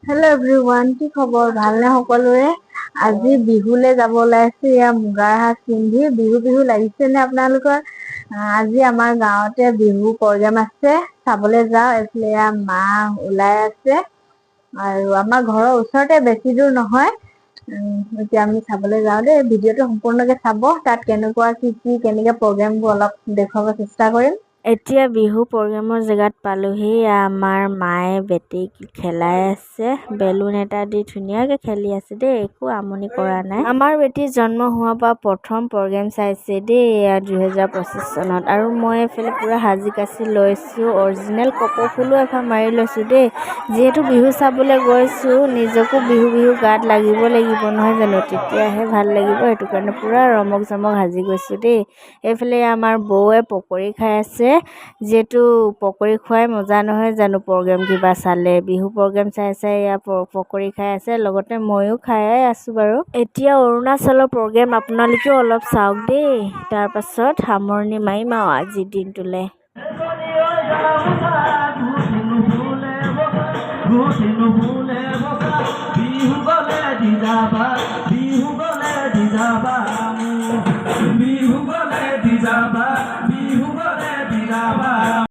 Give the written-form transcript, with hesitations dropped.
Hello' everyone, কি খবৰ? ভালনে সকলোৰে? আজি বিহুলৈ যাব ওলাইছো। এয়া মুগাৰ সাজ পিন্ধি বিহু বিহু লাগিছেনে আপোনালোকৰ? আজি আমাৰ গাঁৱতে বিহু প্ৰগ্ৰেম আছে, চাবলৈ যাওঁ। এইফালে এয়া মা ওলাই আছে আৰু আমাৰ ঘৰৰ ওচৰতে, বেছি দূৰ নহয়। এতিয়া আমি চাবলৈ যাওঁ দেই। ভিডিঅ'টো সম্পূৰ্ণকে চাব। তাত কেনেকুৱা কেনেকে প্ৰগ্ৰেমবোৰ অলপ দেখুৱাব চেষ্টা কৰিম। এতিয়া বিহু প্ৰগ্ৰেমৰ জেগাত পালোহি। আমাৰ মায়ে বেটীক খেলাই আছে, বেলুন এটা দি ধুনীয়াকে খেলি আছে দেই, একো আমনি কৰা নাই। আমাৰ বেটী জন্ম হোৱাৰ পৰা প্ৰথম প্ৰগ্ৰেম চাইছে দেই, 2025 চনত। আৰু মই এইফালে পুৰা সাজি কাচি লৈছো, অৰিজিনেল কপৌ ফুলো এখন মাৰি লৈছো দেই। যিহেতু বিহু চাবলৈ গৈছো, নিজকো বিহু বিহু গাত লাগিব নহয় জানো, তেতিয়াহে ভাল লাগিব। সেইটো কাৰণে পুৰা ৰমক জমক সাজি গৈছো দেই। এইফালে আমাৰ বৌৱে পকৰি খাই আছে, যিহেতু পকৰি খোৱাই মজা নহয় জানো। প্ৰগ্ৰেম কিবা চালে, বিহু প্ৰগ্ৰেম চাই এয়া পকৰি খাই আছে, লগতে ময়ো খাই আছো বাৰু। এতিয়া অৰুণাচলৰ প্ৰগ্ৰেম আপোনালোকেও অলপ চাওক দেই, তাৰ পাছত সামৰণি মাৰিম আৰু আজিৰ দিনটোলে।